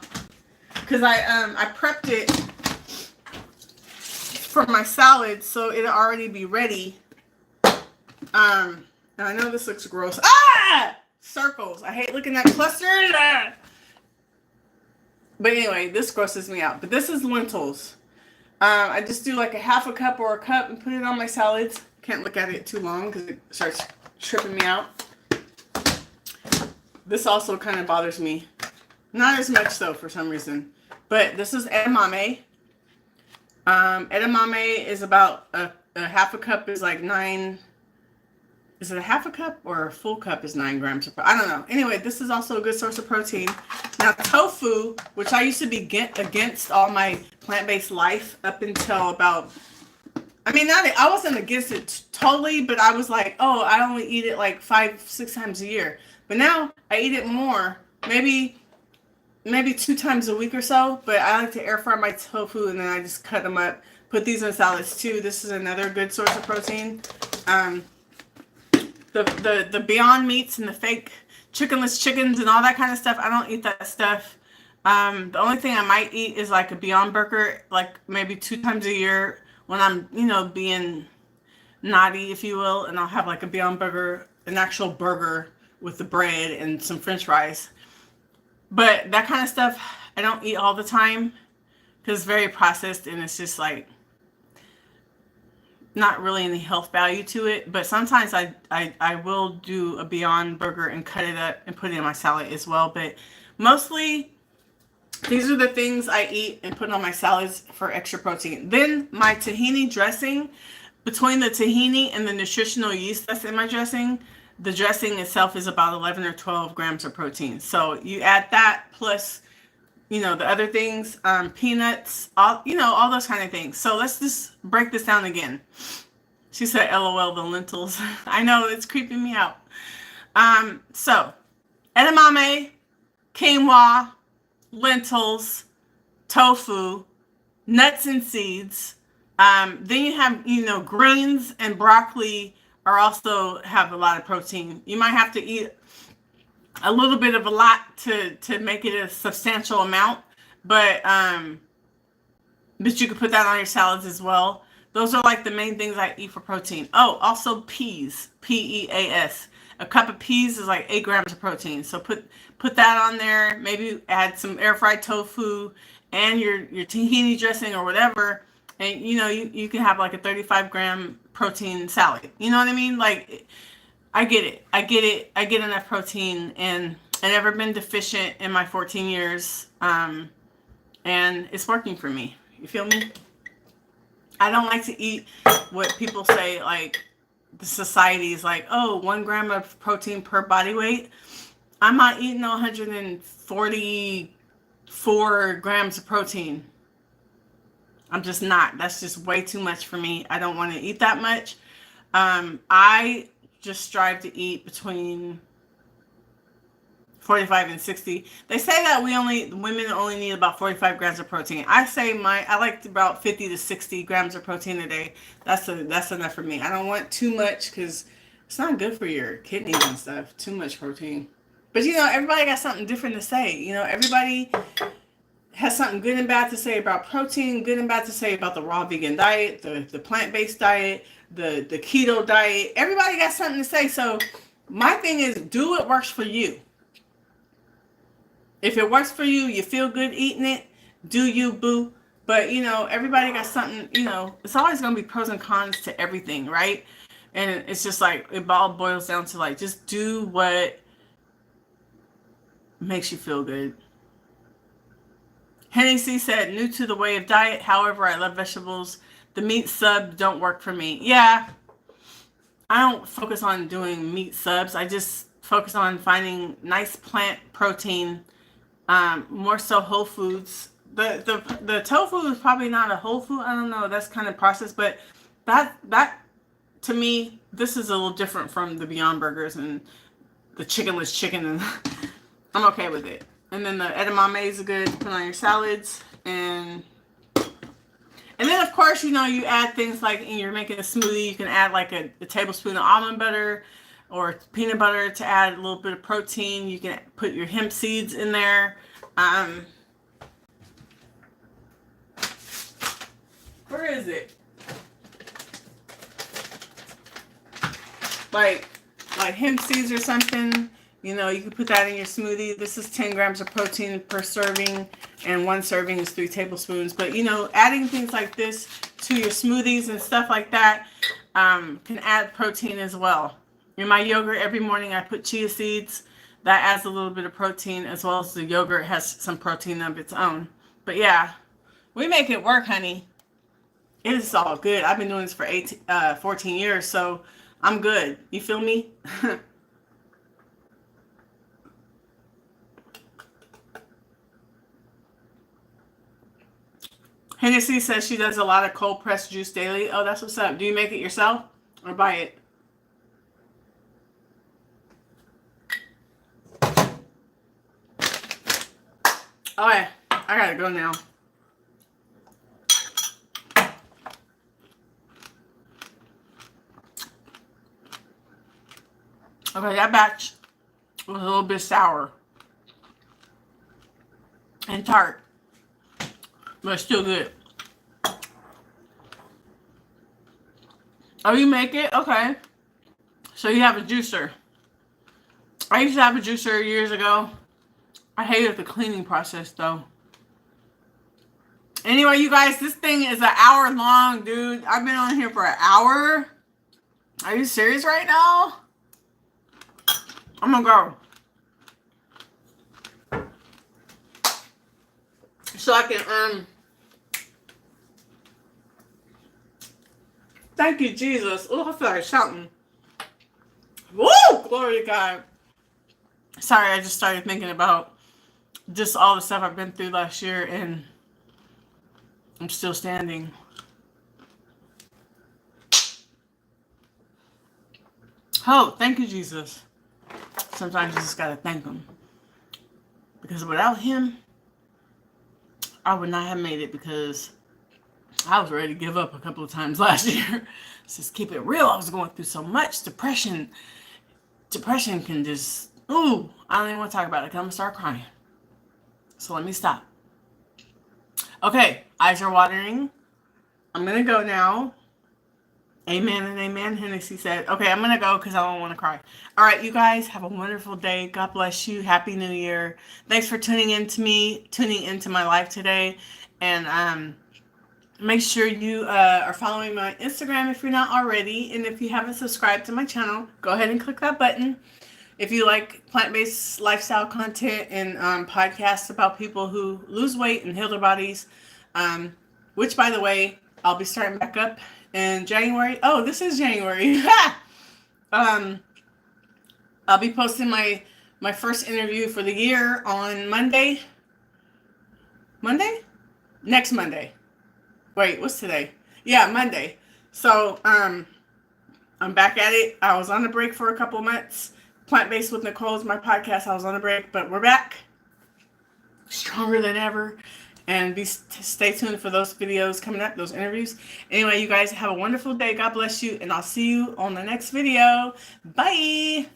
because I prepped it for my salad, so it'll already be ready. Now I know this looks gross. Circles. I hate looking at clusters. But anyway, this grosses me out. But this is lentils. I just do like a half a cup or a cup and put it on my salads. Can't look at it too long because it starts tripping me out. This also kind of bothers me. Not as much though for some reason. But this is edamame. Edamame is about a half a cup is like 9. Is it a half a cup or a full cup is 9 grams of protein? I don't know. Anyway, this is also a good source of protein. Now, tofu, which I used to be against all my plant-based life up until about, I wasn't against it totally, but I was like, oh, I only eat it like 5-6 times a year. But now I eat it more, maybe 2 times a week or so. But I like to air fry my tofu and then I just cut them up. Put these in salads too. This is another good source of protein. The Beyond Meats and the fake chickenless chickens and all that kind of stuff, I don't eat that stuff. The only thing I might eat is like a Beyond Burger, like maybe 2 times a year when I'm, being naughty, if you will, and I'll have like a Beyond Burger, an actual burger with the bread and some French fries. But that kind of stuff, I don't eat all the time because it's very processed and it's just like not really any health value to it. But sometimes I will do a Beyond Burger and cut it up and put it in my salad as well. But mostly these are the things I eat and put on my salads for extra protein. Then my tahini dressing, between the tahini and the nutritional yeast that's in my dressing, the dressing itself is about 11 or 12 grams of protein. So you add that plus, the other things, peanuts, all those kind of things. So let's just break this down again. She said, LOL, the lentils. I know, it's creeping me out. So edamame, quinoa, lentils, tofu, nuts and seeds. Then you have, greens and broccoli are also have a lot of protein. You might have to eat a little bit of a lot to make it a substantial amount, but you could put that on your salads as well. Those are like the main things I eat for protein. Oh, also peas, P-E-A-S. A cup of peas is like 8 grams of protein. So put that on there. Maybe add some air fried tofu and your tahini dressing or whatever. And you can have like a 35-gram protein salad. You know what I mean? Like, I get it. I get enough protein, and I've never been deficient in my 14 years. And it's working for me. You feel me? I don't like to eat what people say, like the society is like, oh, 1 gram of protein per body weight. I'm not eating 144 grams of protein. I'm just not. That's just way too much for me. I don't want to eat that much. I just strive to eat between 45 and 60. They say that women only need about 45 grams of protein. I say I like about 50 to 60 grams of protein a day. That's enough for me. I don't want too much because it's not good for your kidneys and stuff. Too much protein. But everybody got something different to say. Everybody has something good and bad to say about protein, good and bad to say about the raw vegan diet, the plant-based diet, the keto diet. Everybody got something to say. So my thing is, do what works for you. If it works for you, you feel good eating it, do you, boo. But, everybody got something, it's always going to be pros and cons to everything, right? And it's just like, it all boils down to like, just do what makes you feel good. Hennessy said, new to the way of diet. However, I love vegetables. The meat sub don't work for me. Yeah, I don't focus on doing meat subs. I just focus on finding nice plant protein. More so whole foods. The tofu is probably not a whole food. I don't know. That's kind of processed, but that to me, this is a little different from the Beyond Burgers and the chickenless chicken, and I'm okay with it. And then the edamame is good to put on your salads, and then of course you add things like you're making a smoothie. You can add like a tablespoon of almond butter or peanut butter to add a little bit of protein. You can put your hemp seeds in there. Where is it? Like hemp seeds or something. You can put that in your smoothie. This is 10 grams of protein per serving, and 1 serving is 3 tablespoons. But, adding things like this to your smoothies and stuff like that can add protein as well. In my yogurt every morning I put chia seeds. That adds a little bit of protein, as well as the yogurt has some protein of its own. But yeah, we make it work, honey. It is all good. I've been doing this for 14 years, so I'm good. You feel me? Hennessy says she does a lot of cold pressed juice daily. Oh, that's what's up. Do you make it yourself or buy it? Oh yeah, I gotta go now. Okay, that batch was a little bit sour and tart, but it's still good. Oh, you make it? Okay. So you have a juicer. I used to have a juicer years ago. I hated the cleaning process, though. Anyway, you guys, this thing is an hour long, dude. I've been on here for an hour. Are you serious right now? I'm gonna go. So I can, thank you, Jesus. Oh, I feel like shouting. Woo! Glory to God. Sorry, I just started thinking about just all the stuff I've been through last year, and I'm still standing. Oh, thank you, Jesus. Sometimes you just gotta thank him. Because without him, I would not have made it, because I was ready to give up a couple of times last year. Just keep it real. I was going through so much depression. Depression can just, I don't even want to talk about it because I'm going to start crying. So let me stop. Okay, eyes are watering. I'm going to go now. Amen and amen, Hennessy said. Okay, I'm going to go because I don't want to cry. All right, you guys, have a wonderful day. God bless you. Happy New Year. Thanks for tuning into my life today. And make sure you are following my Instagram if you're not already. And if you haven't subscribed to my channel, go ahead and click that button. If you like plant-based lifestyle content and podcasts about people who lose weight and heal their bodies, which, by the way, I'll be starting back up in January. Oh, this is January. um, I'll be posting my first interview for the year on Monday. Monday? Next Monday. Wait, what's today? Yeah, Monday. So, I'm back at it. I was on a break for a couple months. Plant-Based with Nicole is my podcast. I was on a break, but we're back. Stronger than ever. And stay tuned for those videos coming up, those interviews. Anyway, you guys have a wonderful day. God bless you. And I'll see you on the next video. Bye.